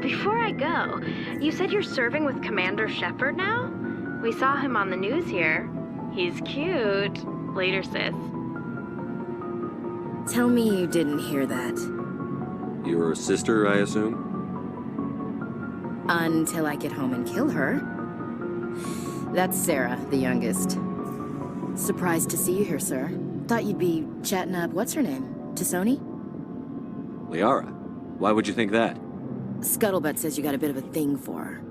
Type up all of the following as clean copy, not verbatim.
before I go, you said you're serving with Commander Shepard now? We saw him on the news here. He's cute. Later, sis. Tell me you didn't hear that. Your sister, I assume? Until I get home and kill her. That's Sarah, the youngest. Surprised to see you here, sir. Thought you'd be chatting up, what's her name? Tassoni? Liara. Why would you think that? Scuttlebutt says you got a bit of a thing for her.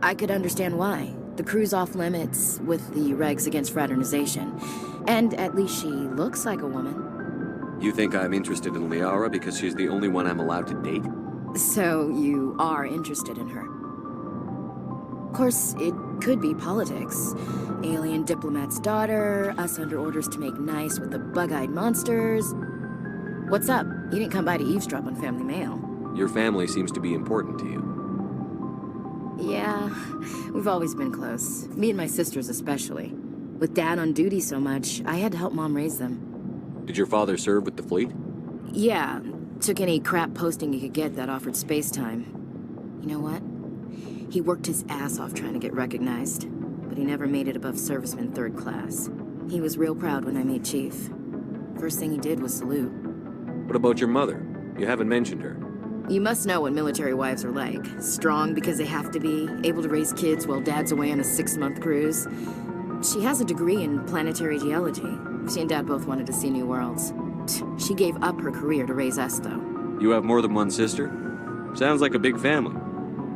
I could understand why. The crew's off limits with the regs against fraternization. And at least she looks like a woman. You think I'm interested in Liara because she's the only one I'm allowed to date? So you are interested in her. Of course, it could be politics. Alien diplomat's daughter, us under orders to make nice with the bug-eyed monsters. What's up? You didn't come by to eavesdrop on Family Mail. Your family seems to be important to you. Yeah, we've always been close. Me and my sisters especially. With Dad on duty so much, I had to help Mom raise them. Did your father serve with the fleet? Yeah, took any crap posting he could get that offered space time. You know what? He worked his ass off trying to get recognized, but he never made it above serviceman 3rd class. He was real proud when I made chief. First thing he did was salute. What about your mother? You haven't mentioned her. You must know what military wives are like. Strong because they have to be, able to raise kids while Dad's away on a 6-month cruise. She has a degree in planetary geology. She and Dad both wanted to see new worlds. She gave up her career to raise us, though. You have more than one sister? Sounds like a big family.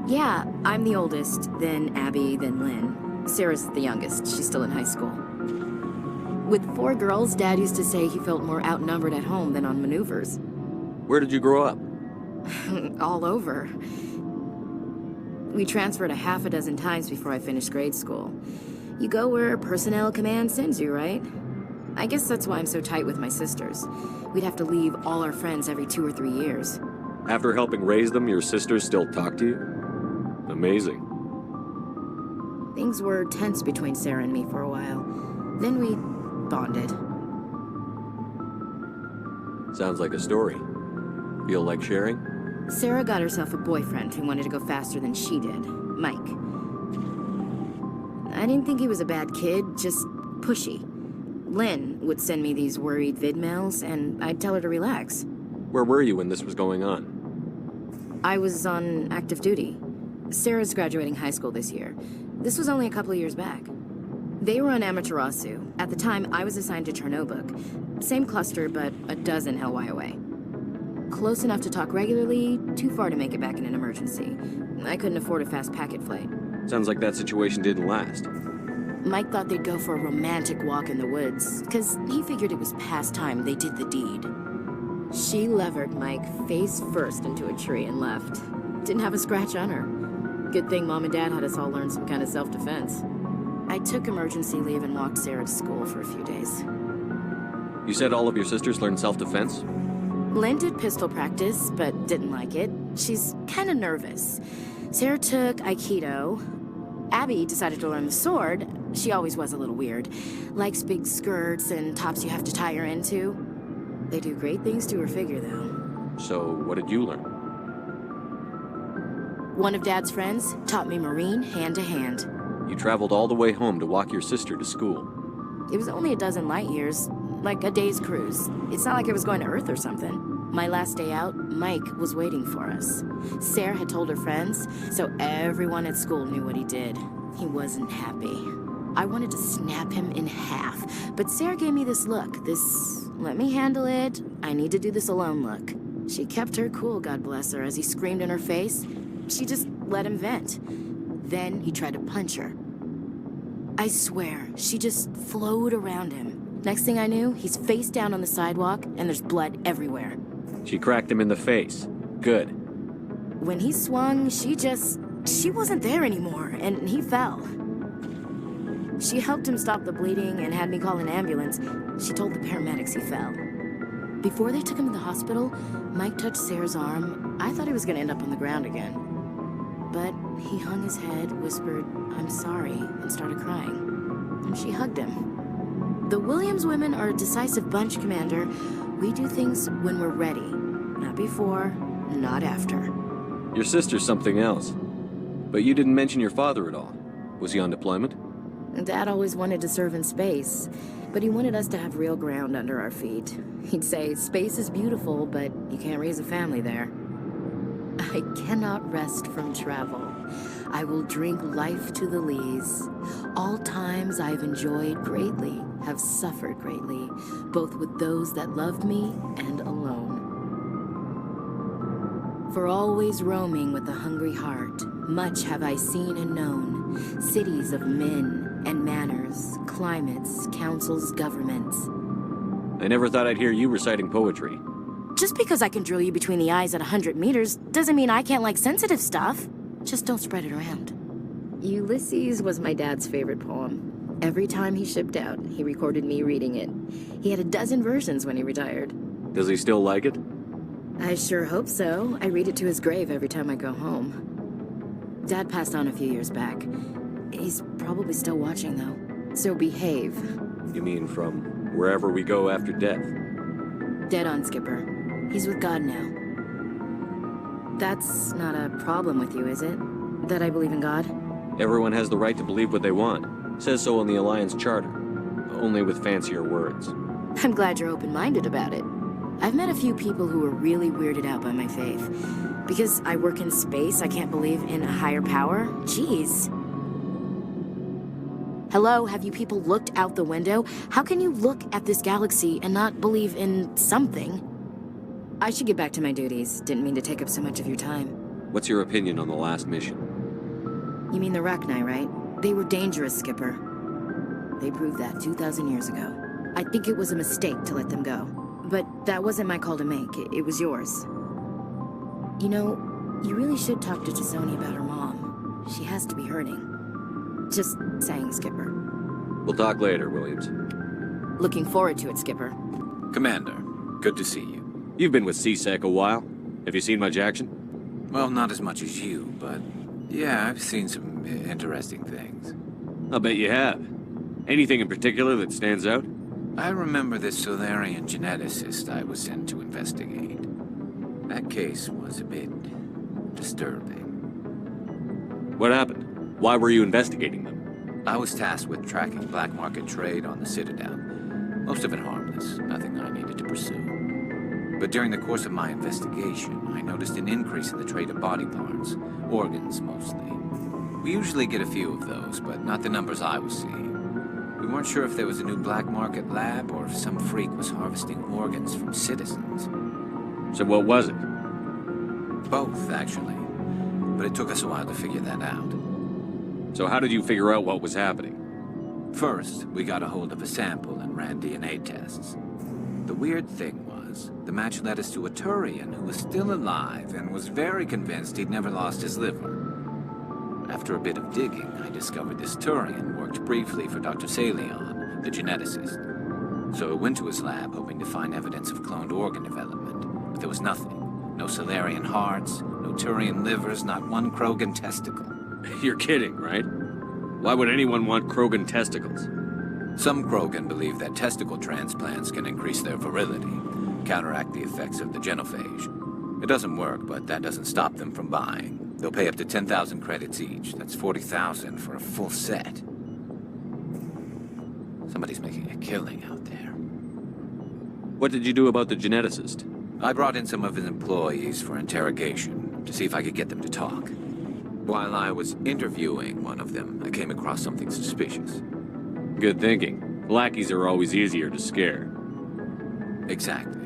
Yeah, I'm the oldest, then Abby, then Lynn. Sarah's the youngest. She's still in high school. With 4 girls, Dad used to say he felt more outnumbered at home than on maneuvers. Where did you grow up? All over. We transferred a half a dozen times before I finished grade school. You go where personnel command sends you, right? I guess that's why I'm so tight with my sisters. We'd have to leave all our friends every 2 or 3 years. After helping raise them, your sisters still talk to you? Amazing. Things were tense between Sarah and me for a while. Then we bonded. Sounds like a story. Feel like sharing? Sarah got herself a boyfriend who wanted to go faster than she did, Mike. I didn't think he was a bad kid, just pushy. Lynn would send me these worried vid mails, and I'd tell her to relax. Where were you when this was going on? I was on active duty. Sarah's graduating high school this year. This was only a couple of years back. They were on Amaterasu. At the time, I was assigned to Chernobog. Same cluster, but a dozen LY away. Close enough to talk regularly, too far to make it back in an emergency. I couldn't afford a fast packet flight. Sounds like that situation didn't last. Mike thought they'd go for a romantic walk in the woods, because he figured it was past time they did the deed. She levered Mike face first into a tree and left. Didn't have a scratch on her. Good thing Mom and Dad had us all learn some kind of self-defense. I took emergency leave and walked Sarah to school for a few days. You said all of your sisters learned self-defense? Lynn did pistol practice, but didn't like it. She's kind of nervous. Sarah took Aikido. Abby decided to learn the sword. She always was a little weird. Likes big skirts and tops you have to tie her into. They do great things to her figure, though. So, what did you learn? One of Dad's friends taught me Marine hand to hand. You traveled all the way home to walk your sister to school. It was only a dozen light years, like a day's cruise. It's not like I was going to Earth or something. My last day out, Mike was waiting for us. Sarah had told her friends, so everyone at school knew what he did. He wasn't happy. I wanted to snap him in half, but Sarah gave me this look, this let me handle it, I need to do this alone look. She kept her cool, God bless her, as he screamed in her face. She just let him vent. Then he tried to punch her. I swear, she just flowed around him. Next thing I knew, he's face down on the sidewalk, and there's blood everywhere. She cracked him in the face. Good. When he swung, she wasn't there anymore, and he fell. She helped him stop the bleeding and had me call an ambulance. She told the paramedics he fell. Before they took him to the hospital, Mike touched Sarah's arm. I thought he was gonna end up on the ground again. But he hung his head, whispered, "I'm sorry," and started crying. And she hugged him. The Williams women are a decisive bunch, Commander. We do things when we're ready. Not before, not after. Your sister's something else. But you didn't mention your father at all. Was he on deployment? Dad always wanted to serve in space, but he wanted us to have real ground under our feet. He'd say, space is beautiful, but you can't raise a family there. I cannot rest from travel. I will drink life to the lees. All times I've enjoyed greatly, have suffered greatly, both with those that loved me and alone. For always roaming with a hungry heart, much have I seen and known, cities of men and manners, climates, councils, governments. I never thought I'd hear you reciting poetry. Just because I can drill you between the eyes at 100 meters doesn't mean I can't like sensitive stuff. Just don't spread it around. Ulysses was my dad's favorite poem. Every time he shipped out, he recorded me reading it. He had a dozen versions when he retired. Does he still like it? I sure hope so. I read it to his grave every time I go home. Dad passed on a few years back. He's probably still watching, though. So behave. You mean from wherever we go after death? Dead on, Skipper. He's with God now. That's not a problem with you, is it? That I believe in God? Everyone has the right to believe what they want. Says so in the Alliance Charter. Only with fancier words. I'm glad you're open-minded about it. I've met a few people who are really weirded out by my faith. Because I work in space, I can't believe in a higher power? Jeez. Hello, have you people looked out the window? How can you look at this galaxy and not believe in something? I should get back to my duties. Didn't mean to take up so much of your time. What's your opinion on the last mission? You mean the Rachni, right? They were dangerous, Skipper. They proved that 2,000 years ago. I think it was a mistake to let them go. But that wasn't my call to make. It was yours. You know, you really should talk to Tisoni about her mom. She has to be hurting. Just saying, Skipper. We'll talk later, Williams. Looking forward to it, Skipper. Commander, good to see you. You've been with CSEC a while. Have you seen much action? Well, not as much as you, but yeah, I've seen some interesting things. I'll bet you have. Anything in particular that stands out? I remember this Solarian geneticist I was sent to investigate. That case was a bit disturbing. What happened? Why were you investigating them? I was tasked with tracking black market trade on the Citadel. Most of it harmless, nothing I needed to pursue. But during the course of my investigation, I noticed an increase in the trade of body parts, organs mostly. We usually get a few of those, but not the numbers I was seeing. We weren't sure if there was a new black market lab or if some freak was harvesting organs from citizens. So what was it? Both, actually. But it took us a while to figure that out. So how did you figure out what was happening? First, we got a hold of a sample and ran DNA tests. The weird thing was, the match led us to a Turian who was still alive and was very convinced he'd never lost his liver. After a bit of digging, I discovered this Turian worked briefly for Dr. Salion, the geneticist. So I went to his lab hoping to find evidence of cloned organ development, but there was nothing. No Solarian hearts, no Turian livers, not one Krogan testicle. You're kidding, right? Why would anyone want Krogan testicles? Some Krogan believe that testicle transplants can increase their virility, counteract the effects of the genophage. It doesn't work, but that doesn't stop them from buying. They'll pay up to 10,000 credits each. That's 40,000 for a full set. Somebody's making a killing out there. What did you do about the geneticist? I brought in some of his employees for interrogation, to see if I could get them to talk. While I was interviewing one of them, I came across something suspicious. Good thinking. Lackeys are always easier to scare. Exactly.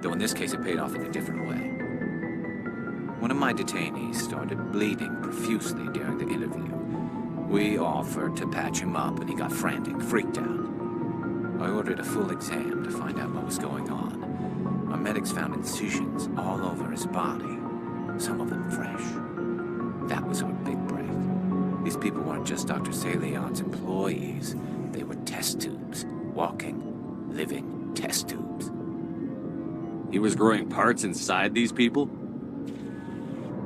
Though in this case it paid off in a different way. One of my detainees started bleeding profusely during the interview. We offered to patch him up and he got frantic, freaked out. I ordered a full exam to find out what was going on. Our medics found incisions all over his body, some of them fresh. That was our big break. These people weren't just Dr. Salion's employees. They were test tubes. Walking, living test tubes. He was growing parts inside these people?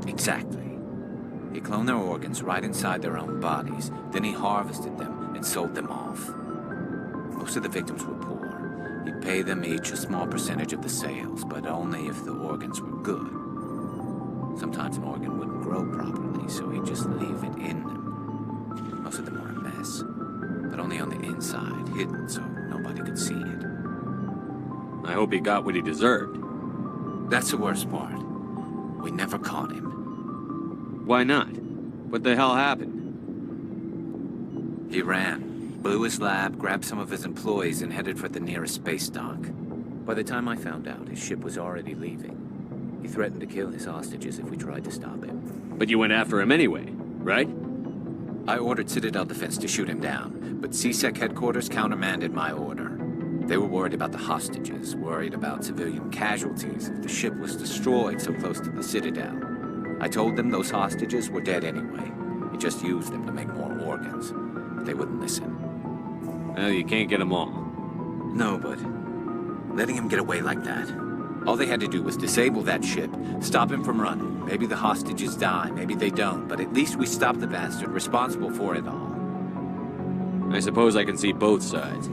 Exactly. He cloned their organs right inside their own bodies. Then he harvested them and sold them off. Most of the victims were poor. He'd pay them each a small percentage of the sales, but only if the organs were good. Sometimes an organ wouldn't grow properly, so he'd just leave it in them. Most of them were a mess, but only on the inside, hidden so nobody could see it. I hope he got what he deserved. That's the worst part. We never caught him. Why not? What the hell happened? He ran, blew his lab, grabbed some of his employees, and headed for the nearest space dock. By the time I found out, his ship was already leaving. He threatened to kill his hostages if we tried to stop him. But you went after him anyway, right? I ordered Citadel Defense to shoot him down, but CSEC headquarters countermanded my order. They were worried about the hostages, worried about civilian casualties if the ship was destroyed so close to the Citadel. I told them those hostages were dead anyway. He just used them to make more organs. But they wouldn't listen. Well, you can't get them all. No, but letting him get away like that. All they had to do was disable that ship, stop him from running. Maybe the hostages die, maybe they don't, but at least we stopped the bastard responsible for it all. I suppose I can see both sides.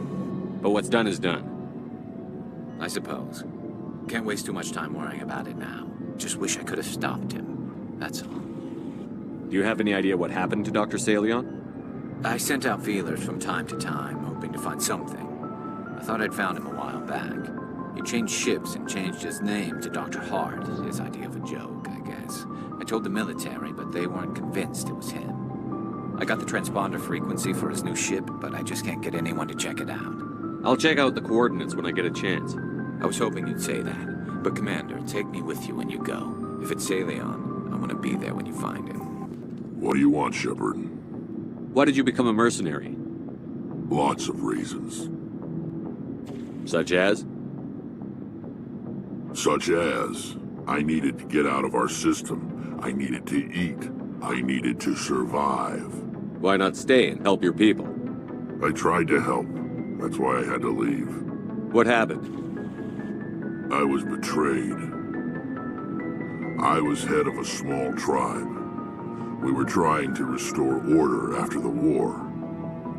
But what's done is done. I suppose. Can't waste too much time worrying about it now. Just wish I could have stopped him. That's all. Do you have any idea what happened to Dr. Salion? I sent out feelers from time to time, hoping to find something. I thought I'd found him a while back. He changed ships and changed his name to Dr. Hart, his idea of a joke, I guess. I told the military, but they weren't convinced it was him. I got the transponder frequency for his new ship, but I just can't get anyone to check it out. I'll check out the coordinates when I get a chance. I was hoping you'd say that. But Commander, take me with you when you go. If it's Salion, I want to be there when you find him. What do you want, Shepard? Why did you become a mercenary? Lots of reasons. Such as? Such as, I needed to get out of our system. I needed to eat. I needed to survive. Why not stay and help your people? I tried to help. That's why I had to leave. What happened? I was betrayed. I was head of a small tribe. We were trying to restore order after the war,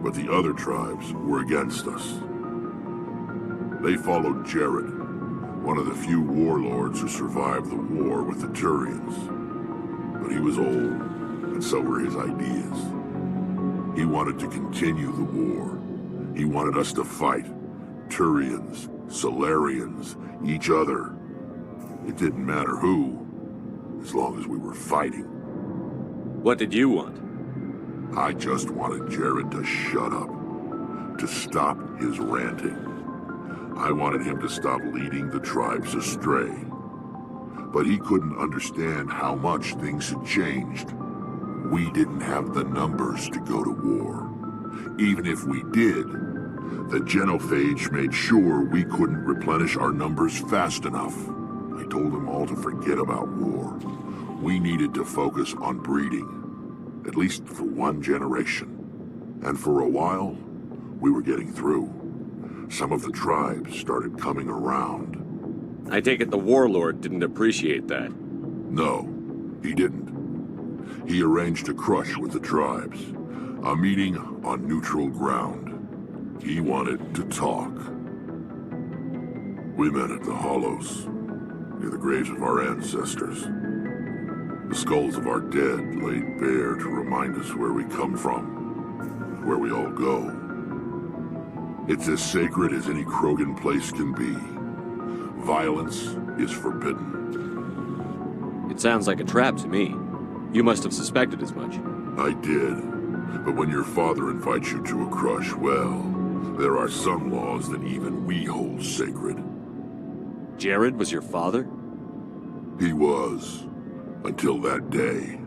but the other tribes were against us. They followed Jared, one of the few warlords who survived the war with the Turians. But he was old, and so were his ideas. He wanted to continue the war. He wanted us to fight. Turians, Solarians, each other. It didn't matter who, as long as we were fighting. What did you want? I just wanted Jared to shut up, to stop his ranting. I wanted him to stop leading the tribes astray. But he couldn't understand how much things had changed. We didn't have the numbers to go to war. Even if we did, the genophage made sure we couldn't replenish our numbers fast enough. I told them all to forget about war. We needed to focus on breeding, at least for one generation. And for a while, we were getting through. Some of the tribes started coming around. I take it the warlord didn't appreciate that. No, he didn't. He arranged a crush with the tribes, a meeting on neutral ground. He wanted to talk. We met at the Hollows, near the graves of our ancestors. The skulls of our dead laid bare to remind us where we come from, and where we all go. It's as sacred as any Krogan place can be. Violence is forbidden. It sounds like a trap to me. You must have suspected as much. I did. But when your father invites you to a crush, well, there are some laws that even we hold sacred. Jared was your father? He was, until that day.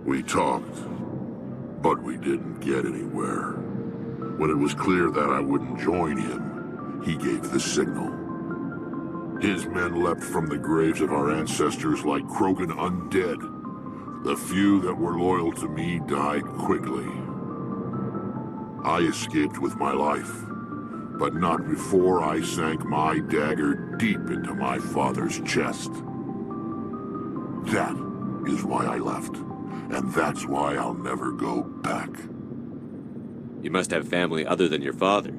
We talked, but we didn't get anywhere. When it was clear that I wouldn't join him, he gave the signal. His men leapt from the graves of our ancestors like Krogan undead. The few that were loyal to me died quickly. I escaped with my life, but not before I sank my dagger deep into my father's chest. That is why I left, and that's why I'll never go back. You must have family other than your father.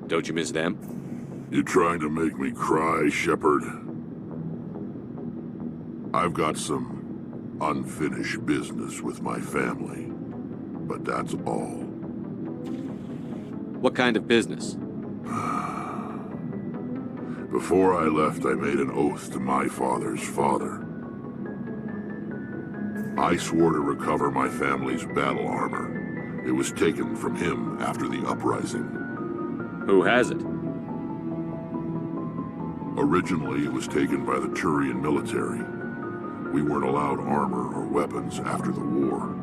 Don't you miss them? You trying to make me cry, Shepard? I've got some unfinished business with my family, but that's all. What kind of business? Before I left, I made an oath to my father's father. I swore to recover my family's battle armor. It was taken from him after the uprising. Who has it? Originally, it was taken by the Turian military. We weren't allowed armor or weapons after the war.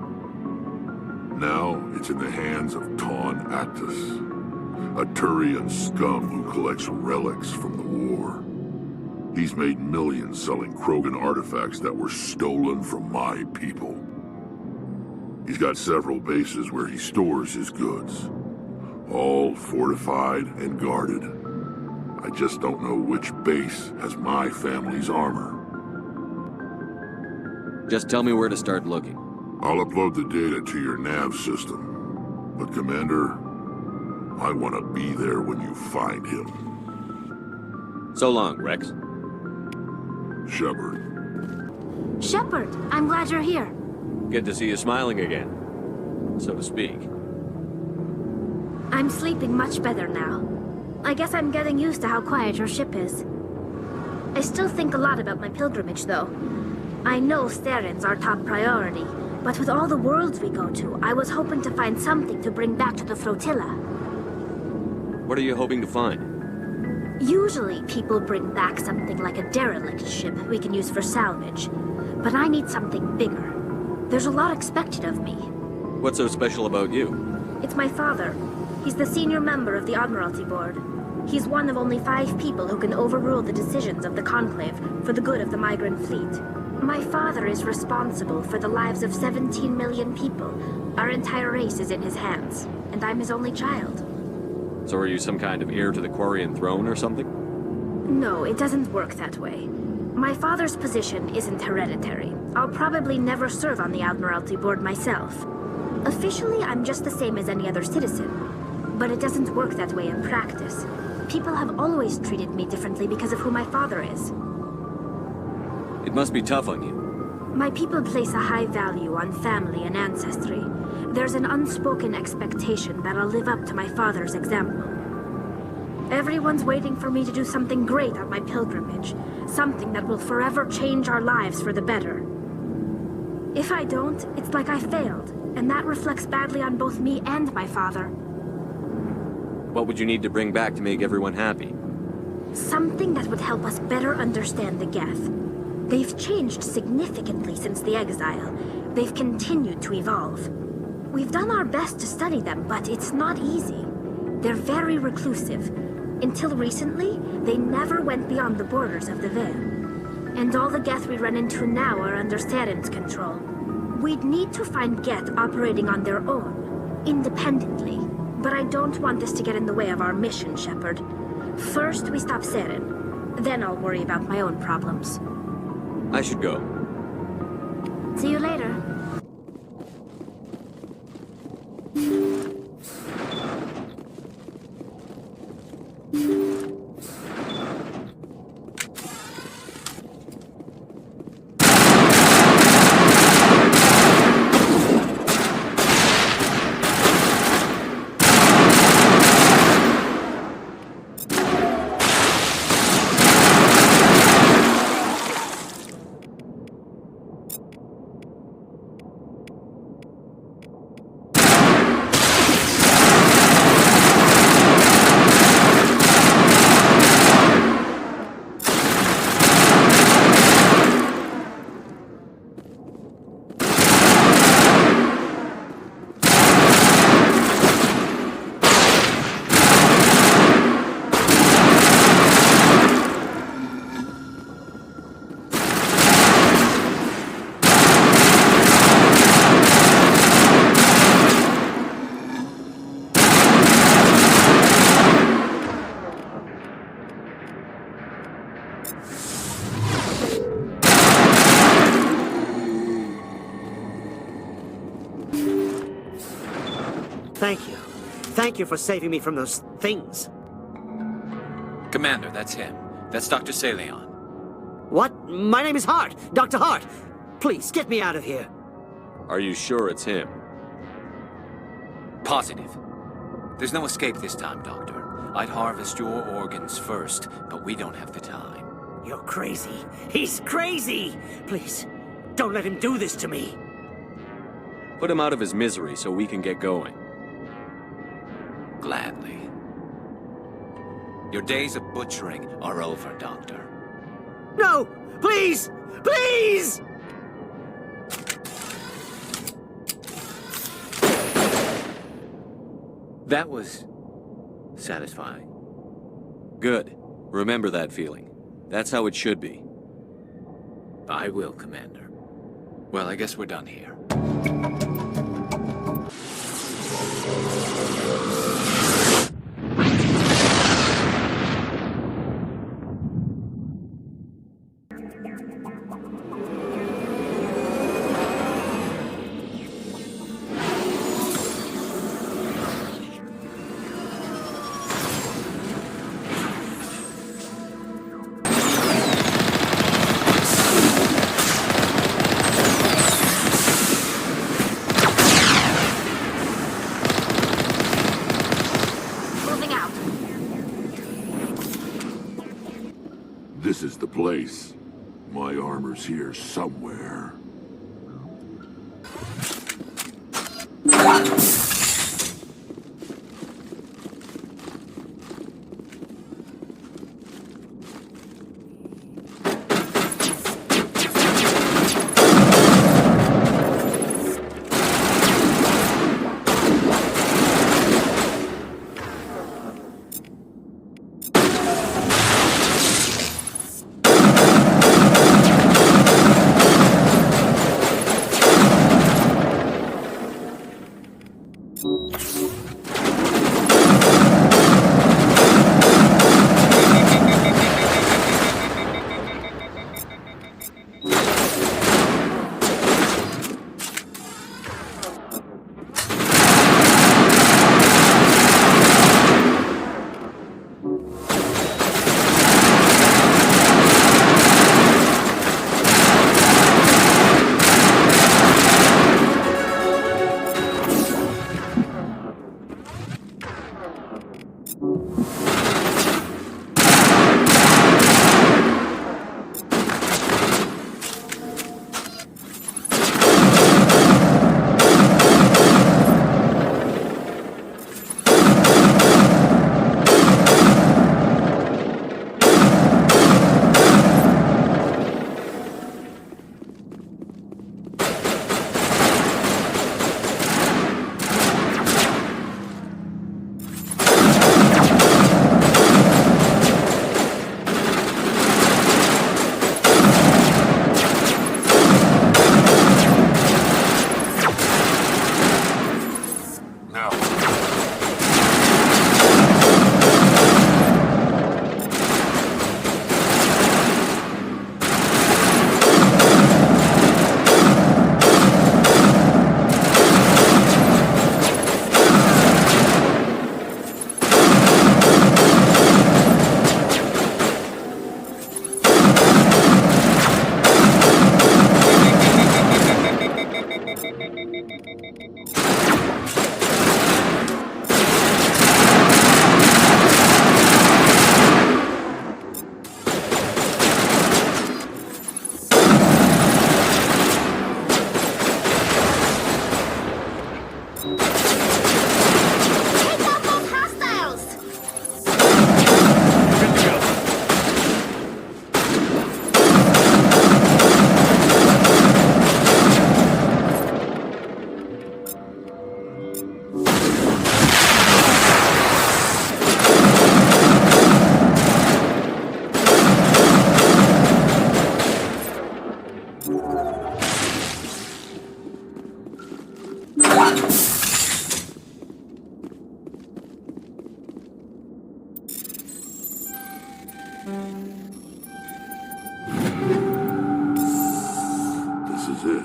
Now, it's in the hands of Taun Actus, a Turian scum who collects relics from the war. He's made millions selling Krogan artifacts that were stolen from my people. He's got several bases where he stores his goods, all fortified and guarded. I just don't know which base has my family's armor. Just tell me where to start looking. I'll upload the data to your nav system. But Commander, I want to be there when you find him. So long, Rex. Shepard. Shepard, I'm glad you're here. Good to see you smiling again, so to speak. I'm sleeping much better now. I guess I'm getting used to how quiet your ship is. I still think a lot about my pilgrimage, though. I know Steren's our top priority, but with all the worlds we go to, I was hoping to find something to bring back to the flotilla. What are you hoping to find? Usually, people bring back something like a derelict ship we can use for salvage. But I need something bigger. There's a lot expected of me. What's so special about you? It's my father. He's the senior member of the Admiralty Board. He's one of only 5 people who can overrule the decisions of the Conclave for the good of the migrant fleet. My father is responsible for the lives of 17 million people. Our entire race is in his hands, and I'm his only child. So are you some kind of heir to the Quarian throne or something? No, it doesn't work that way. My father's position isn't hereditary. I'll probably never serve on the Admiralty Board myself. Officially, I'm just the same as any other citizen. But it doesn't work that way in practice. People have always treated me differently because of who my father is. It must be tough on you. My people place a high value on family and ancestry. There's an unspoken expectation that I'll live up to my father's example. Everyone's waiting for me to do something great on my pilgrimage. Something that will forever change our lives for the better. If I don't, it's like I failed, and that reflects badly on both me and my father. What would you need to bring back to make everyone happy? Something that would help us better understand the Geth. They've changed significantly since the exile. They've continued to evolve. We've done our best to study them, but it's not easy. They're very reclusive. Until recently, they never went beyond the borders of the Veil. And all the Geth we run into now are under Steren's control. We'd need to find Geth operating on their own, independently. But I don't want this to get in the way of our mission, Shepard. First, we stop Seren. Then I'll worry about my own problems. I should go. See you later. Thank you. Thank you for saving me from those things. Commander, that's him. That's Dr. Saleon. What? My name is Hart. Dr. Hart. Please, get me out of here. Are you sure it's him? Positive. There's no escape this time, Doctor. I'd harvest your organs first, but we don't have the time. You're crazy. He's crazy! Please, don't let him do this to me. Put him out of his misery so we can get going. Gladly. Your days of butchering are over, Doctor. No! Please! Please! That was satisfying. Good. Remember that feeling. That's how it should be. I will, Commander. Well, I guess we're done here. This is the place. My armor's here somewhere. This is it.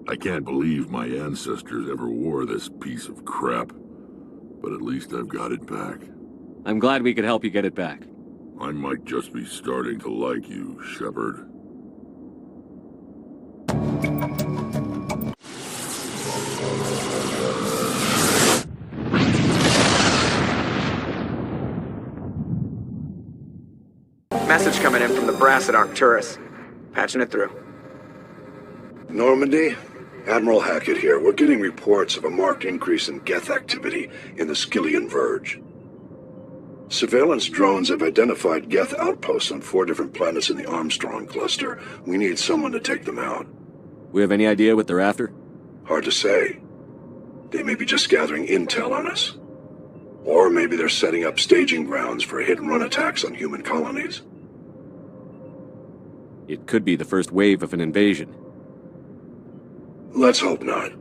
I can't believe my ancestors ever wore this piece of crap. But at least I've got it back. I'm glad we could help you get it back. I might just be starting to like you, Shepard. Message coming in from the brass at Arcturus. Patching it through. Normandy? Admiral Hackett here. We're getting reports of a marked increase in Geth activity in the Skyllian Verge. Surveillance drones have identified Geth outposts on 4 different planets in the Armstrong cluster. We need someone to take them out. We have any idea what they're after? Hard to say. They may be just gathering intel on us. Or maybe they're setting up staging grounds for hit-and-run attacks on human colonies. It could be the first wave of an invasion. Let's hope not.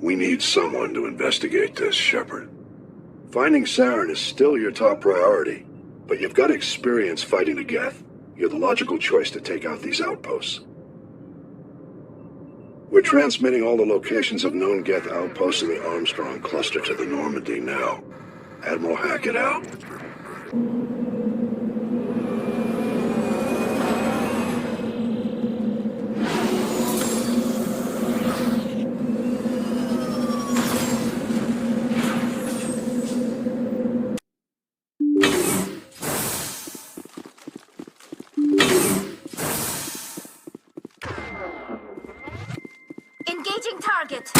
We need someone to investigate this, Shepard. Finding Saren is still your top priority, but you've got experience fighting the Geth. You're the logical choice to take out these outposts. We're transmitting all the locations of known Geth outposts in the Armstrong cluster to the Normandy now. Admiral Hackett out. Engaging target.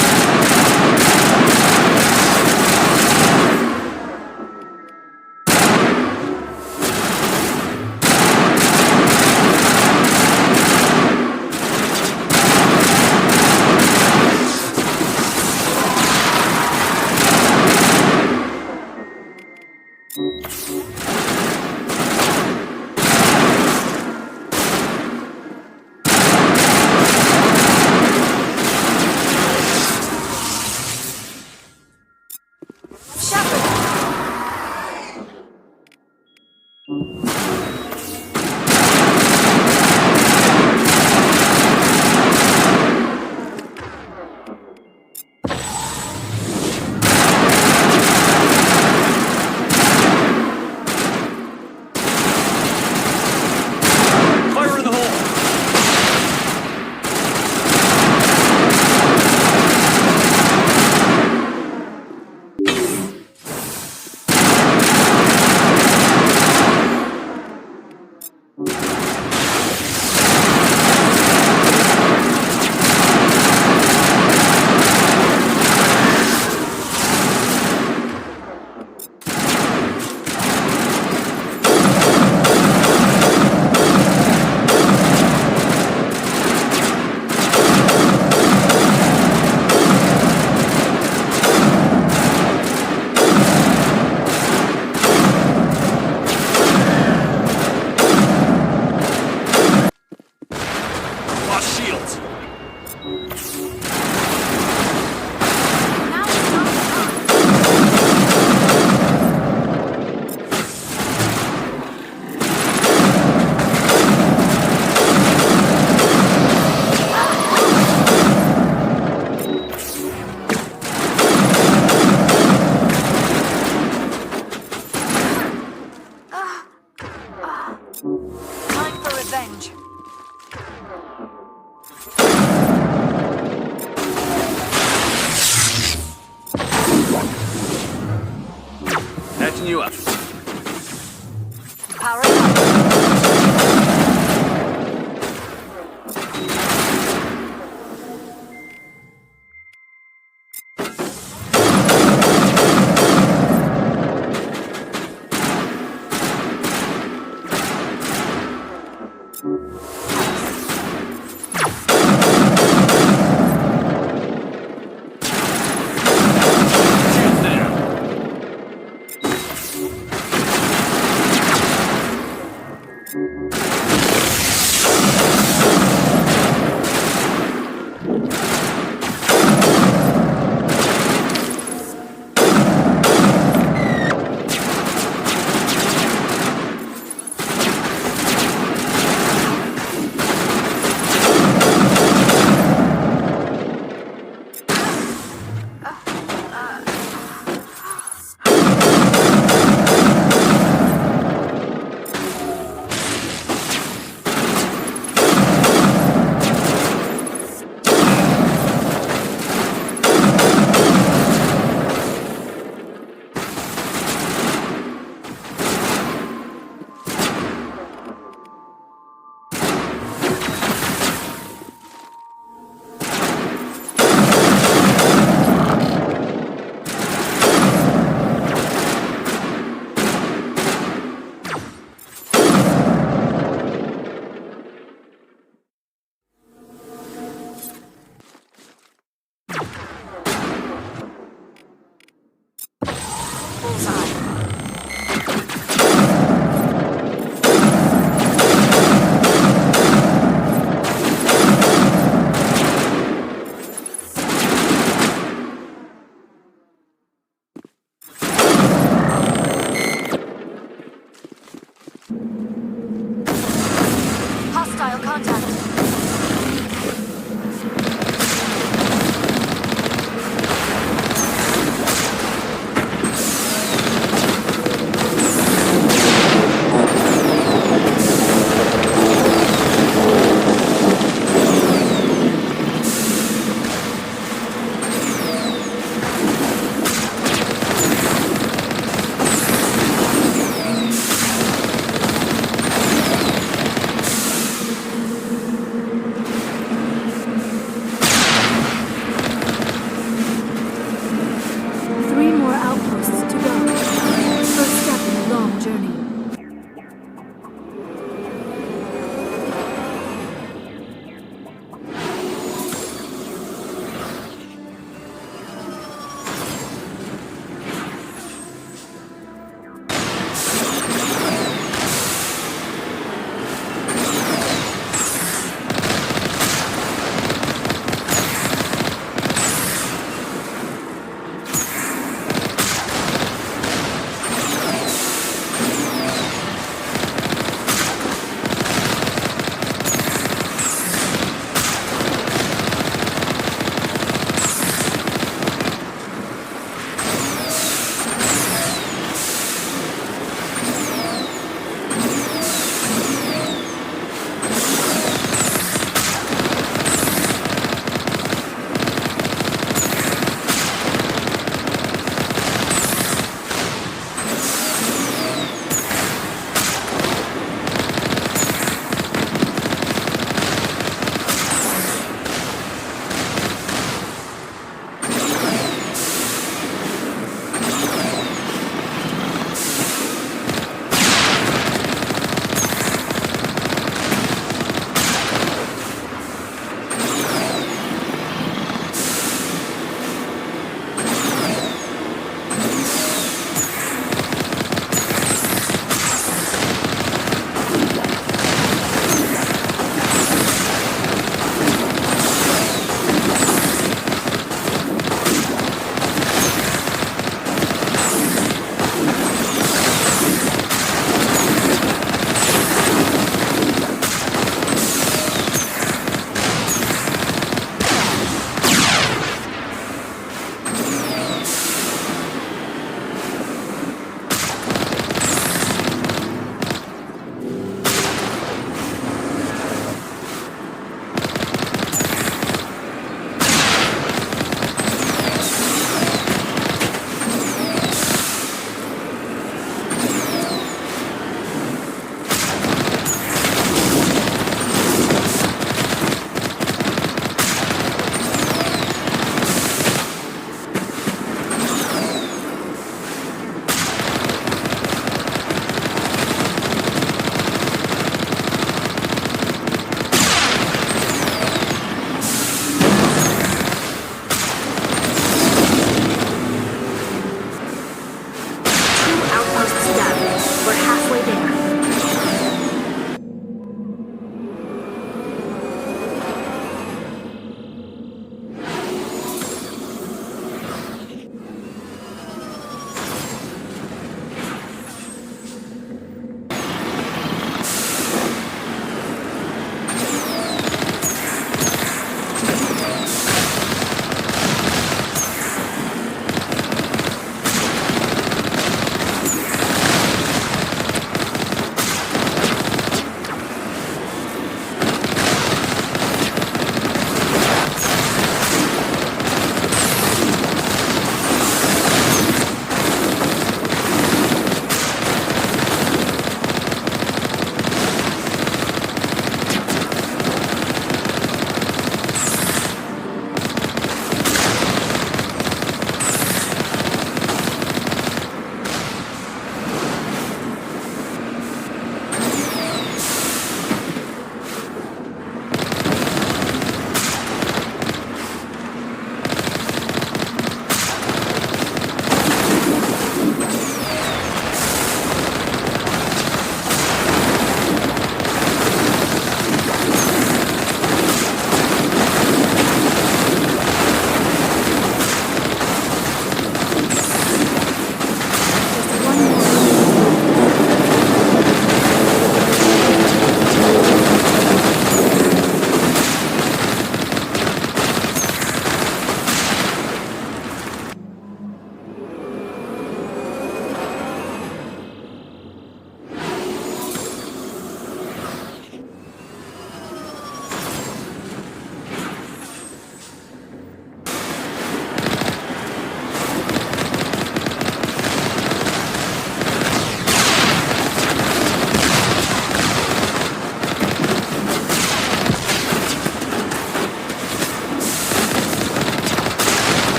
Patching you up. Power up.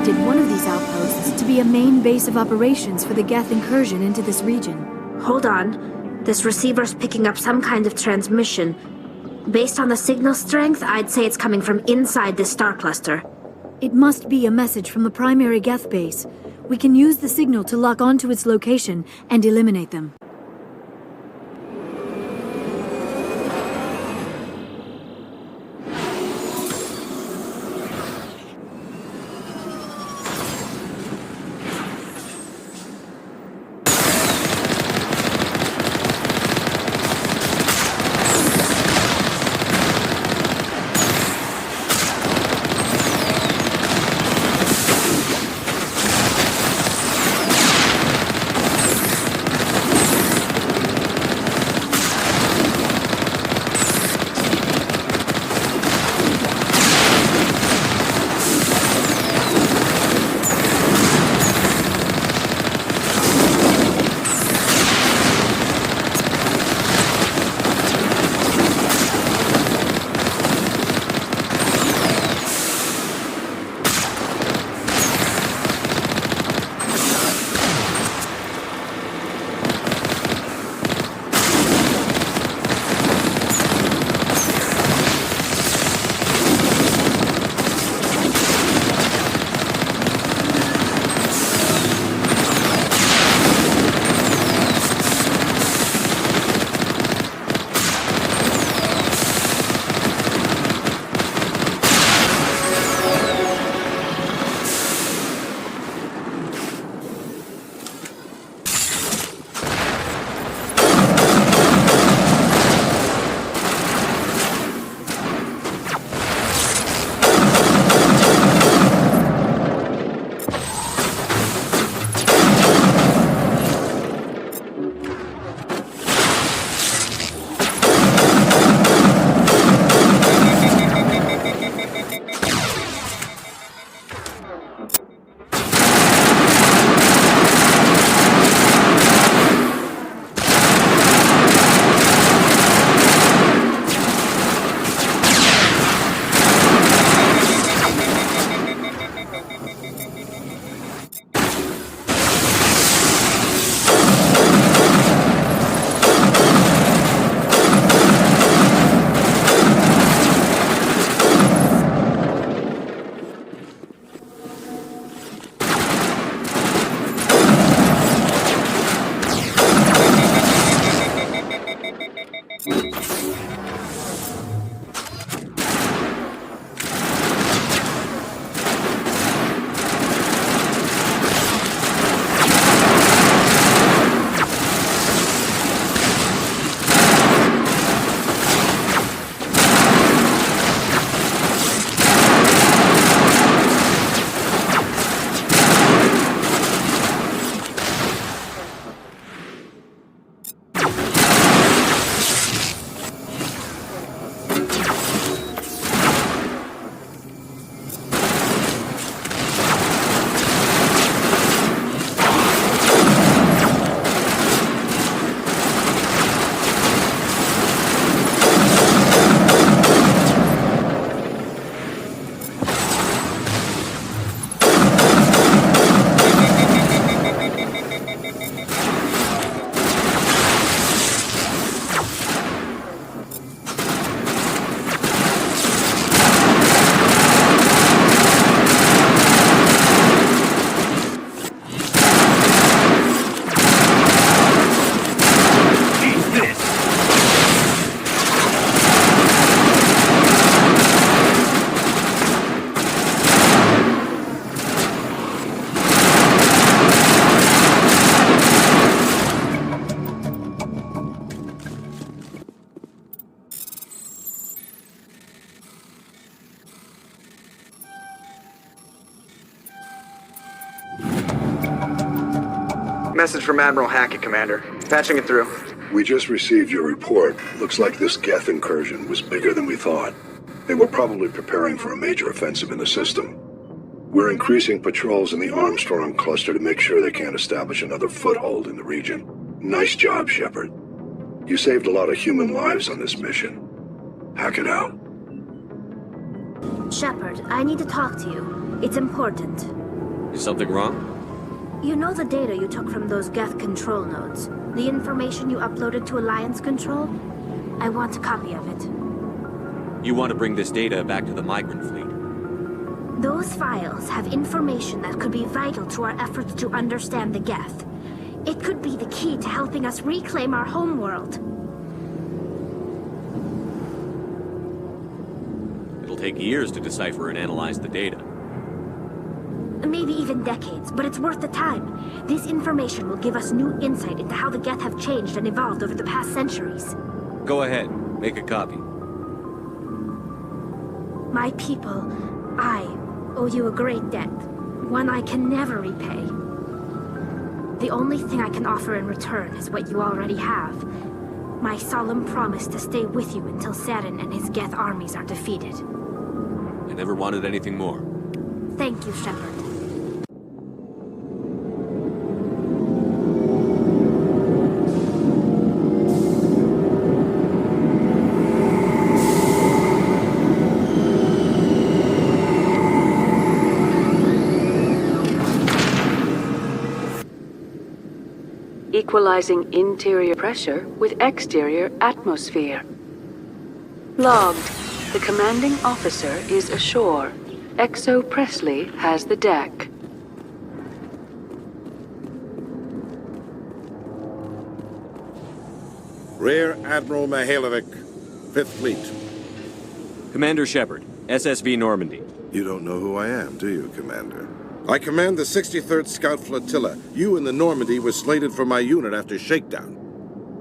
suspected one of these outposts to be a main base of operations for the Geth incursion into this region. Hold on. This receiver's picking up some kind of transmission. Based on the signal strength, I'd say it's coming from inside this star cluster. It must be a message from the primary Geth base. We can use the signal to lock onto its location and eliminate them. Message from Admiral Hackett, Commander. Patching it through. We just received your report. Looks like this Geth incursion was bigger than we thought. They were probably preparing for a major offensive in the system. We're increasing patrols in the Armstrong cluster to make sure they can't establish another foothold in the region. Nice job, Shepard. You saved a lot of human lives on this mission. Hackett out. Shepard, I need to talk to you. It's important. Is something wrong? You know the data you took from those Geth control nodes? The information you uploaded to Alliance Control? I want a copy of it. You want to bring this data back to the migrant fleet? Those files have information that could be vital to our efforts to understand the Geth. It could be the key to helping us reclaim our homeworld. It'll take years to decipher and analyze the data. Maybe even decades, but it's worth the time. This information will give us new insight into how the Geth have changed and evolved over the past centuries. Go ahead, make a copy. My people, I owe you a great debt, one I can never repay. The only thing I can offer in return is what you already have. My solemn promise to stay with you until Saturn and his Geth armies are defeated. I never wanted anything more. Thank you, Shepard. Equalizing interior pressure with exterior atmosphere. Logged. The commanding officer is ashore. Exo Presley has the deck. Rear Admiral Mihailovic, 5th Fleet. Commander Shepard, SSV Normandy. You don't know who I am, do you, Commander? I command the 63rd Scout Flotilla. You and the Normandy were slated for my unit after shakedown.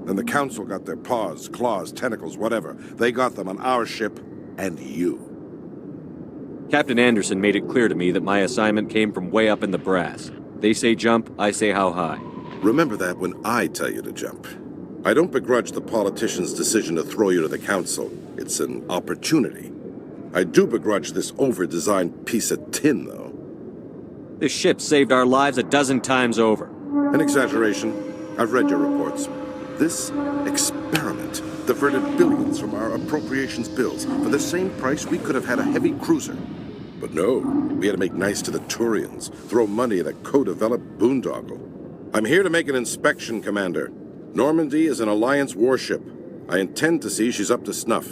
Then the Council got their paws, claws, tentacles, whatever. They got them on our ship, and you. Captain Anderson made it clear to me that my assignment came from way up in the brass. They say jump, I say how high. Remember that when I tell you to jump. I don't begrudge the politician's decision to throw you to the Council. It's an opportunity. I do begrudge this over-designed piece of tin, though. This ship saved our lives a dozen times over. An exaggeration. I've read your reports. This experiment diverted billions from our appropriations bills. For the same price, we could have had a heavy cruiser. But no, we had to make nice to the Turians, throw money at a co-developed boondoggle. I'm here to make an inspection, Commander. Normandy is an Alliance warship. I intend to see she's up to snuff.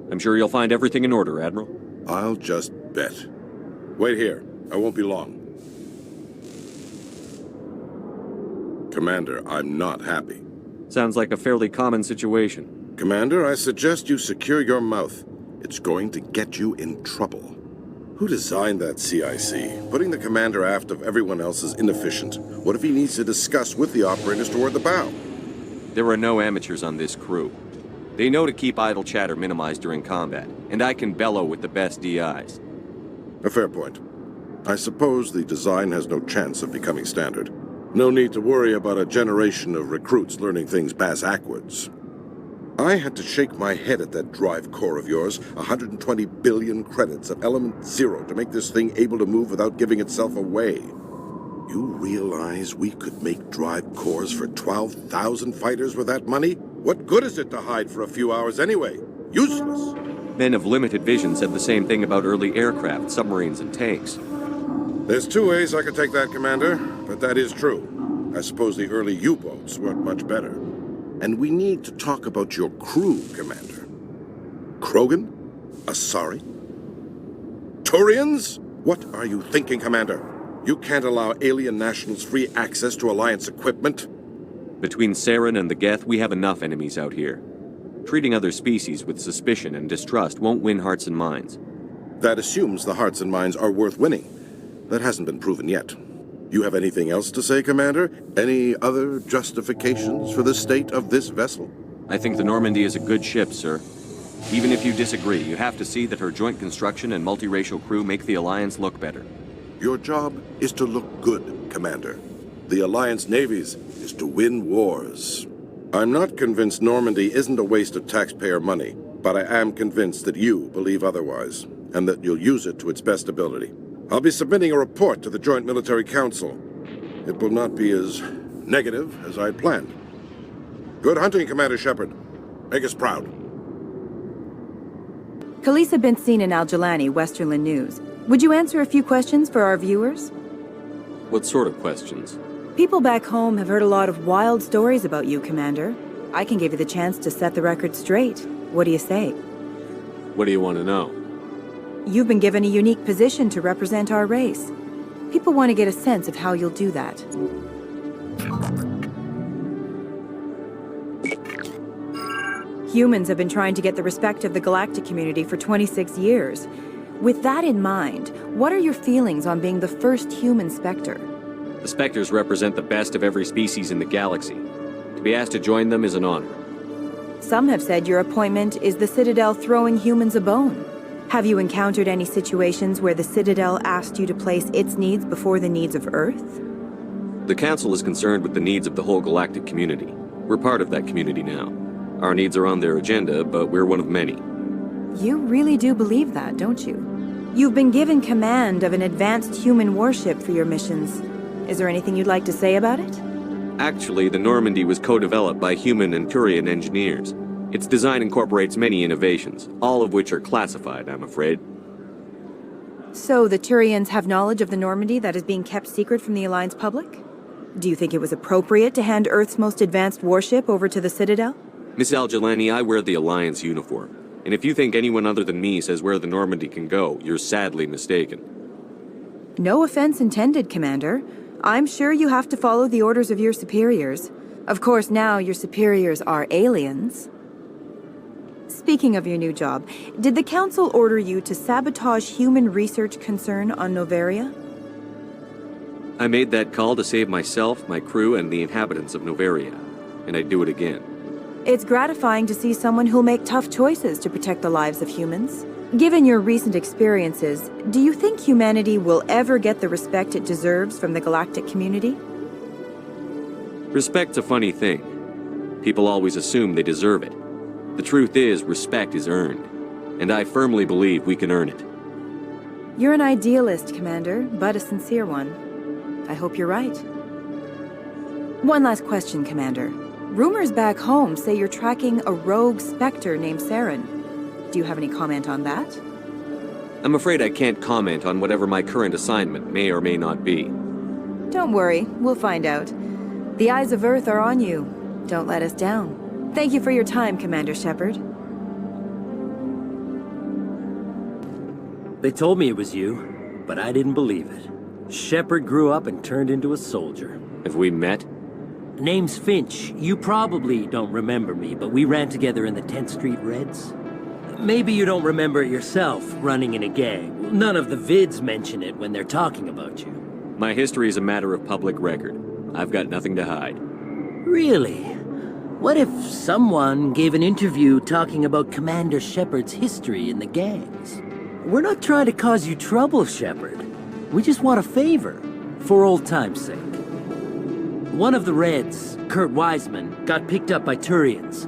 I'm sure you'll find everything in order, Admiral. I'll just bet. Wait here. I won't be long. Commander, I'm not happy. Sounds like a fairly common situation. Commander, I suggest you secure your mouth. It's going to get you in trouble. Who designed that CIC? Putting the commander aft of everyone else is inefficient. What if he needs to discuss with the operators toward the bow? There are no amateurs on this crew. They know to keep idle chatter minimized during combat, and I can bellow with the best DIs. A fair point. I suppose the design has no chance of becoming standard. No need to worry about a generation of recruits learning things bass-ackwards. I had to shake my head at that drive core of yours. 120 billion credits of element 0 to make this thing able to move without giving itself away. You realize we could make drive cores for 12,000 fighters with that money? What good is it to hide for a few hours anyway? Useless. Men of limited vision said the same thing about early aircraft, submarines, and tanks. There's two ways I could take that, Commander, but that is true. I suppose the early U-boats weren't much better. And we need to talk about your crew, Commander. Krogan? Asari? Turians? What are you thinking, Commander? You can't allow alien nationals free access to Alliance equipment? Between Saren and the Geth, we have enough enemies out here. Treating other species with suspicion and distrust won't win hearts and minds. That assumes the hearts and minds are worth winning. That hasn't been proven yet. You have anything else to say, Commander? Any other justifications for the state of this vessel? I think the Normandy is a good ship, sir. Even if you disagree, you have to see that her joint construction and multiracial crew make the Alliance look better. Your job is to look good, Commander. The Alliance navies is to win wars. I'm not convinced Normandy isn't a waste of taxpayer money, but I am convinced that you believe otherwise, and that you'll use it to its best ability. I'll be submitting a report to the Joint Military Council. It will not be as negative as I'd planned. Good hunting, Commander Shepard. Make us proud. Khaleesa Bint seen in Al-Jalani, Westerland News. Would you answer a few questions for our viewers? What sort of questions? People back home have heard a lot of wild stories about you, Commander. I can give you the chance to set the record straight. What do you say? What do you want to know? You've been given a unique position to represent our race. People want to get a sense of how you'll do that. Humans have been trying to get the respect of the galactic community for 26 years. With that in mind, what are your feelings on being the first human Spectre? The Spectres represent the best of every species in the galaxy. To be asked to join them is an honor. Some have said your appointment is the Citadel throwing humans a bone. Have you encountered any situations where the Citadel asked you to place its needs before the needs of Earth? The Council is concerned with the needs of the whole galactic community. We're part of that community now. Our needs are on their agenda, but we're one of many. You really do believe that, don't you? You've been given command of an advanced human warship for your missions. Is there anything you'd like to say about it? Actually, the Normandy was co-developed by human and Turian engineers. Its design incorporates many innovations, all of which are classified, I'm afraid. So the Turians have knowledge of the Normandy that is being kept secret from the Alliance public? Do you think it was appropriate to hand Earth's most advanced warship over to the Citadel? Miss Al-Jelani, I wear the Alliance uniform. And if you think anyone other than me says where the Normandy can go, you're sadly mistaken. No offense intended, Commander. I'm sure you have to follow the orders of your superiors. Of course, now your superiors are aliens. Speaking of your new job, did the Council order you to sabotage human research concern on Noveria? I made that call to save myself, my crew, and the inhabitants of Noveria. And I'd do it again. It's gratifying to see someone who'll make tough choices to protect the lives of humans. Given your recent experiences, do you think humanity will ever get the respect it deserves from the galactic community? Respect's a funny thing. People always assume they deserve it. The truth is, respect is earned. And I firmly believe we can earn it. You're an idealist, Commander, but a sincere one. I hope you're right. One last question, Commander. Rumors back home say you're tracking a rogue Spectre named Saren. Do you have any comment on that? I'm afraid I can't comment on whatever my current assignment may or may not be. Don't worry, we'll find out. The eyes of Earth are on you. Don't let us down. Thank you for your time, Commander Shepard. They told me it was you, but I didn't believe it. Shepard grew up and turned into a soldier. Have we met? Name's Finch. You probably don't remember me, but we ran together in the 10th Street Reds. Maybe you don't remember it yourself, running in a gang. None of the vids mention it when they're talking about you. My history is a matter of public record. I've got nothing to hide. Really? What if someone gave an interview talking about Commander Shepard's history in the gangs? We're not trying to cause you trouble, Shepard. We just want a favor, for old time's sake. One of the Reds, Kurt Wiseman, got picked up by Turians.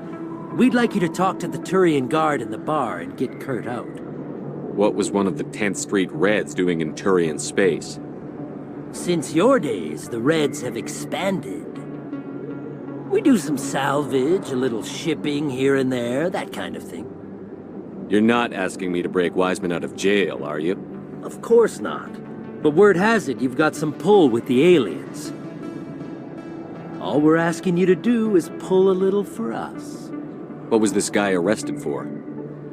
We'd like you to talk to the Turian guard in the bar and get Kurt out. What was one of the 10th Street Reds doing in Turian space? Since your days, the Reds have expanded. We do some salvage, a little shipping here and there, that kind of thing. You're not asking me to break Wiseman out of jail, are you? Of course not. But word has it you've got some pull with the aliens. All we're asking you to do is pull a little for us. What was this guy arrested for?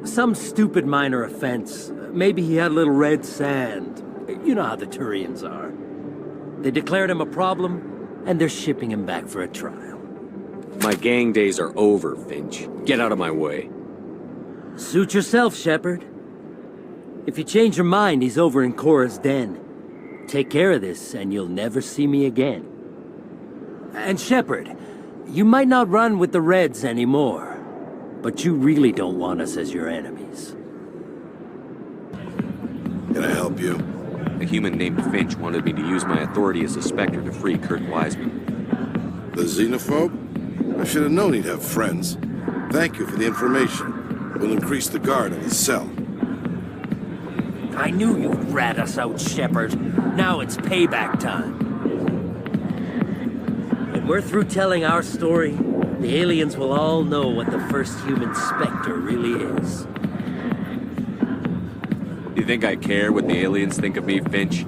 Some stupid minor offense. Maybe he had a little red sand. You know how the Turians are. They declared him a problem, and they're shipping him back for a trial. My gang days are over, Finch. Get out of my way. Suit yourself, Shepard. If you change your mind, he's over in Cora's den. Take care of this, and you'll never see me again. And Shepard, you might not run with the Reds anymore, but you really don't want us as your enemies. Can I help you? A human named Finch wanted me to use my authority as a Spectre to free Kurt Wiseman. The xenophobe? I should have known he'd have friends. Thank you for the information. We'll increase the guard in his cell. I knew you'd rat us out, Shepard. Now it's payback time. When we're through telling our story, the aliens will all know what the first human Spectre really is. You think I care what the aliens think of me, Finch?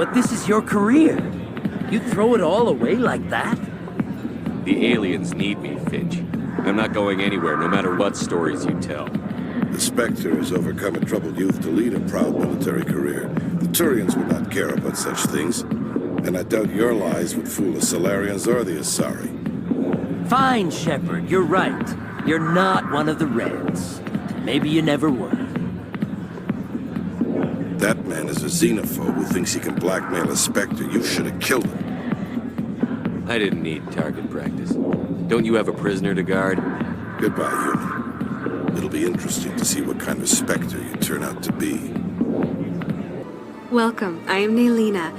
but this is your career. You throw it all away like that? The aliens need me, Finch. I'm not going anywhere, no matter what stories you tell. The Spectre has overcome a troubled youth to lead a proud military career. The Turians would not care about such things, and I doubt your lies would fool the Solarians or the Asari. Fine, Shepard, you're right. You're not one of the Reds. Maybe you never were. That man is a xenophobe who thinks he can blackmail a Spectre. You should have killed him. I didn't need target practice. Don't you have a prisoner to guard? Goodbye, human. It'll be interesting to see what kind of Spectre you turn out to be. Welcome. I am Naylina.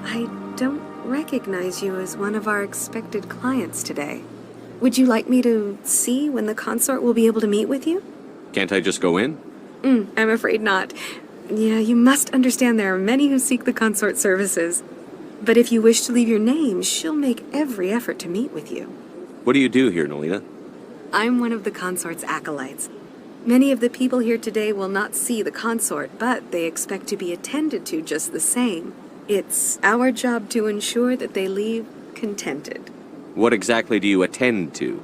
I don't recognize you as one of our expected clients today. Would you like me to see when the consort will be able to meet with you? Can't I just go in? I'm afraid not. Yeah, you must understand there are many who seek the consort services. But if you wish to leave your name, she'll make every effort to meet with you. What do you do here, Naylina? I'm one of the consort's acolytes. Many of the people here today will not see the consort, but they expect to be attended to just the same. It's our job to ensure that they leave contented. What exactly do you attend to?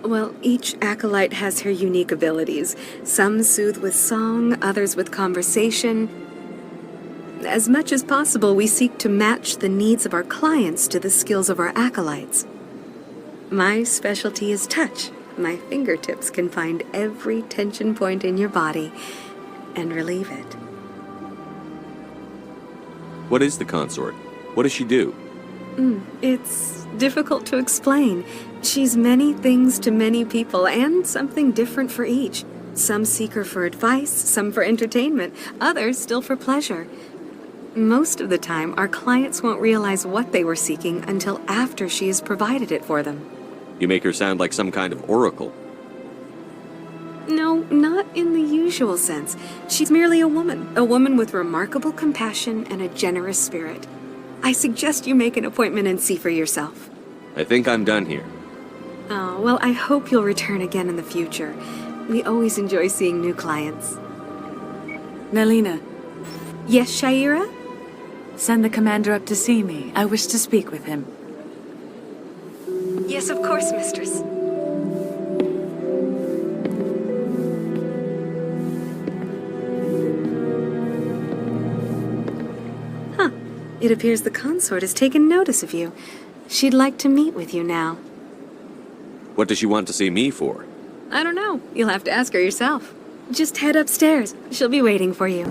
Well, each acolyte has her unique abilities. Some soothe with song, others with conversation. As much as possible, we seek to match the needs of our clients to the skills of our acolytes. My specialty is touch. My fingertips can find every tension point in your body and relieve it. What is the consort? What does she do? It's difficult to explain. She's many things to many people, and something different for each. Some seek her for advice, some for entertainment, others still for pleasure. Most of the time, our clients won't realize what they were seeking until after she has provided it for them. You make her sound like some kind of oracle. No, not in the usual sense. She's merely a woman with remarkable compassion and a generous spirit. I suggest you make an appointment and see for yourself. I think I'm done here. Oh, well, I hope you'll return again in the future. We always enjoy seeing new clients. Naylina. Yes, Shaira? Send the commander up to see me. I wish to speak with him. Yes, of course, mistress. It appears the consort has taken notice of you. She'd like to meet with you now. What does she want to see me for? I don't know. You'll have to ask her yourself. Just head upstairs. She'll be waiting for you.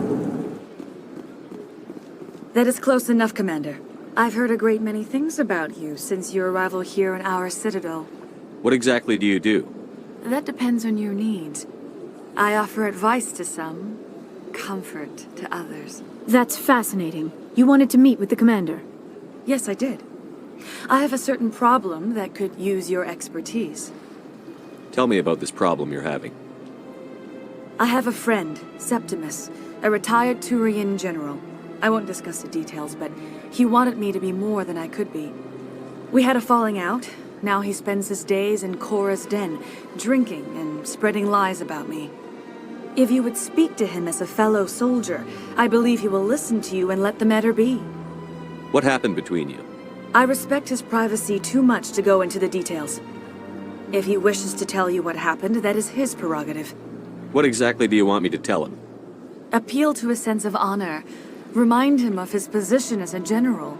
That is close enough, Commander. I've heard a great many things about you since your arrival here in our citadel. What exactly do you do? That depends on your needs. I offer advice to some, comfort to others. That's fascinating. You wanted to meet with the commander? Yes, I did. I have a certain problem that could use your expertise. Tell me about this problem you're having. I have a friend, Septimus, a retired Turian general. I won't discuss the details, but he wanted me to be more than I could be. We had a falling out. Now he spends his days in Cora's den, drinking and spreading lies about me. If you would speak to him as a fellow soldier, I believe he will listen to you and let the matter be. What happened between you? I respect his privacy too much to go into the details. If he wishes to tell you what happened, that is his prerogative. What exactly do you want me to tell him? Appeal to his sense of honor. Remind him of his position as a general.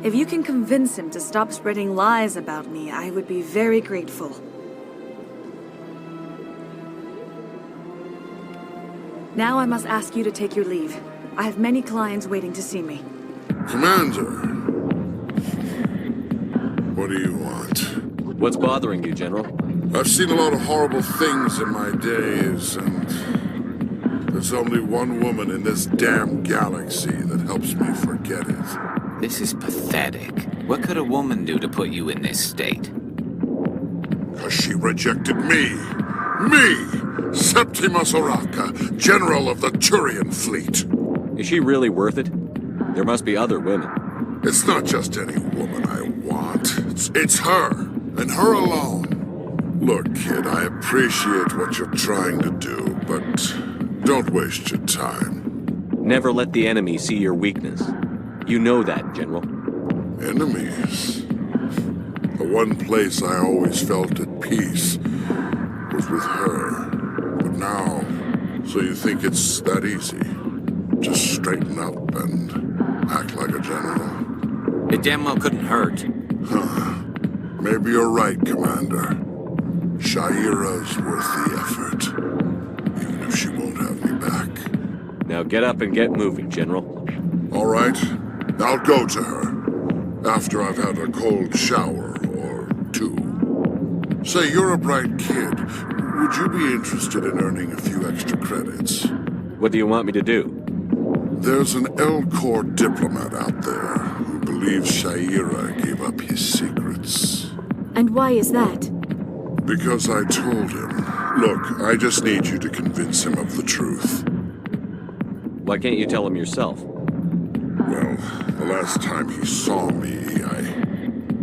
If you can convince him to stop spreading lies about me, I would be very grateful. Now I must ask you to take your leave. I have many clients waiting to see me. Commander! What do you want? What's bothering you, General? I've seen a lot of horrible things in my days, and there's only one woman in this damn galaxy that helps me forget it. This is pathetic. What could a woman do to put you in this state? 'Cause she rejected me! Me! Septimus Oraka, General of the Turian Fleet! Is she really worth it? There must be other women. It's not just any woman I want. It's her, and her alone. Look, kid, I appreciate what you're trying to do, but don't waste your time. Never let the enemy see your weakness. You know that, General. Enemies? The one place I always felt at peace was with her. But now, so you think it's that easy? Just straighten up and act like a general? It damn well couldn't hurt. Huh. Maybe you're right, Commander. Shaira's worth the effort. Even if she won't have me back. Now get up and get moving, General. All right. I'll go to her. After I've had a cold shower or two. Say, you're a bright kid. Would you be interested in earning a few extra credits? What do you want me to do? There's an Elcor diplomat out there who believes Shaira gave up his secrets. And why is that? Because I told him. Look, I just need you to convince him of the truth. Why can't you tell him yourself? Well, the last time he saw me,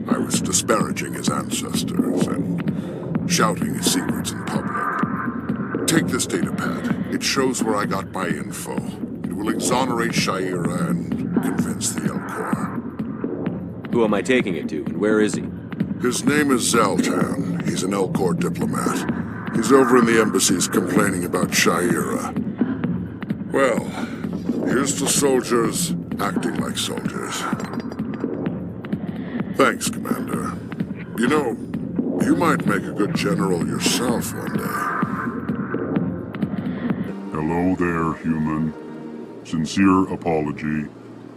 I was disparaging his ancestors and shouting his secrets in public. Take this data pad. It shows where I got my info. It will exonerate Shaira and convince the Elcor. Who am I taking it to, and where is he? His name is Zaltan. He's an Elcor diplomat. He's over in the embassies complaining about Shaira. Well, here's to soldiers acting like soldiers. Thanks, Commander. You know, you might make a good general yourself one day. Hello there, human. Sincere apology,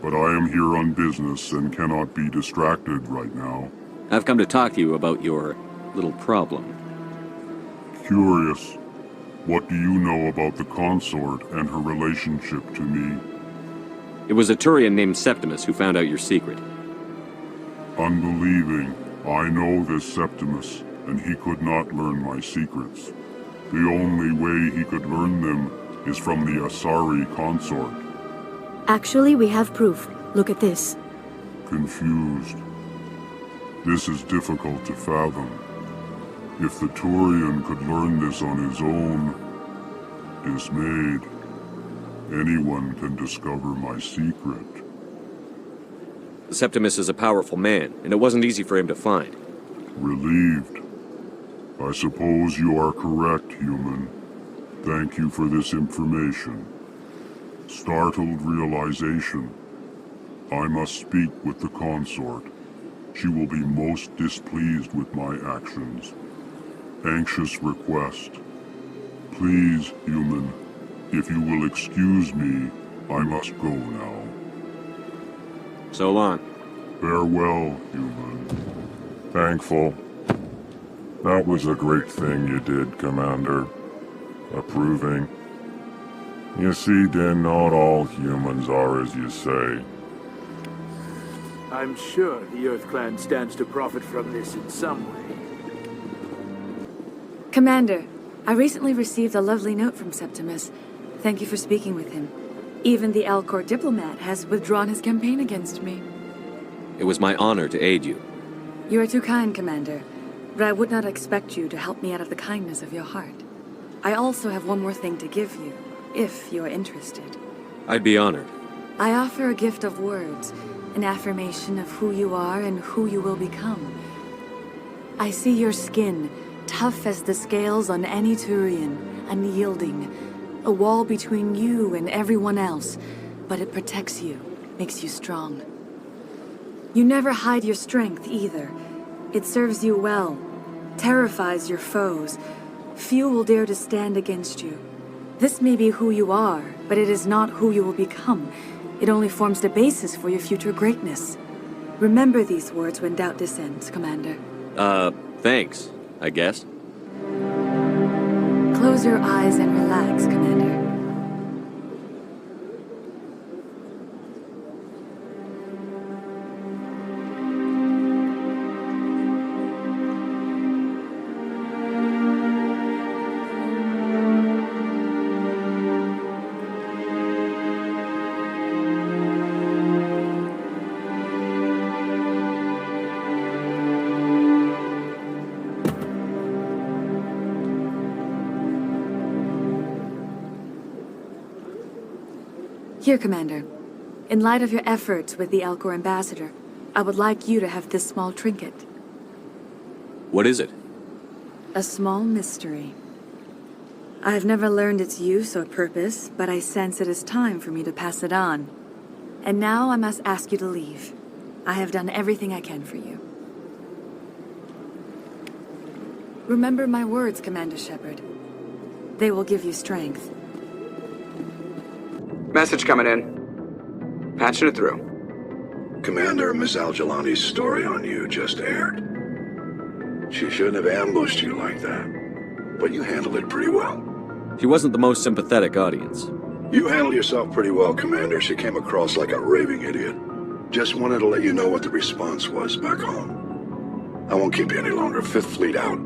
but I am here on business and cannot be distracted right now. I've come to talk to you about your little problem. Curious. What do you know about the Consort and her relationship to me? It was a Turian named Septimus who found out your secret. Unbelieving. I know this Septimus, and he could not learn my secrets. The only way he could learn them is from the Asari Consort. Actually, we have proof. Look at this. Confused. This is difficult to fathom. If the Turian could learn this on his own, dismayed, anyone can discover my secret. Septimus is a powerful man, and it wasn't easy for him to find. Relieved. I suppose you are correct, human. Thank you for this information. Startled realization. I must speak with the Consort. She will be most displeased with my actions. Anxious request. Please, human, if you will excuse me, I must go now. So long. Farewell, human. Thankful. That was a great thing you did, Commander. Approving. You see, Din, not all humans are as you say. I'm sure the Earth Clan stands to profit from this in some way. Commander, I recently received a lovely note from Septimus. Thank you for speaking with him. Even the Elcor diplomat has withdrawn his campaign against me. It was my honor to aid you. You are too kind, Commander, but I would not expect you to help me out of the kindness of your heart. I also have one more thing to give you, if you are interested. I'd be honored. I offer a gift of words, an affirmation of who you are and who you will become. I see your skin, tough as the scales on any Turian, unyielding, a wall between you and everyone else, but it protects you, makes you strong. You never hide your strength either. It serves you well, terrifies your foes. Few will dare to stand against you. This may be who you are, but it is not who you will become. It only forms the basis for your future greatness. Remember these words when doubt descends, Commander. Thanks, I guess. Close your eyes and relax, Commander. Here, Commander. In light of your efforts with the Elcor ambassador, I would like you to have this small trinket. What is it? A small mystery. I have never learned its use or purpose, but I sense it is time for me to pass it on. And now I must ask you to leave. I have done everything I can for you. Remember my words, Commander Shepard. They will give you strength. Message coming in. Patching it through. Commander, Ms. Al-Jalani's story on you just aired. She shouldn't have ambushed you like that, but you handled it pretty well. She wasn't the most sympathetic audience. You handled yourself pretty well, Commander. She came across like a raving idiot. Just wanted to let you know what the response was back home. I won't keep you any longer. Fifth Fleet out.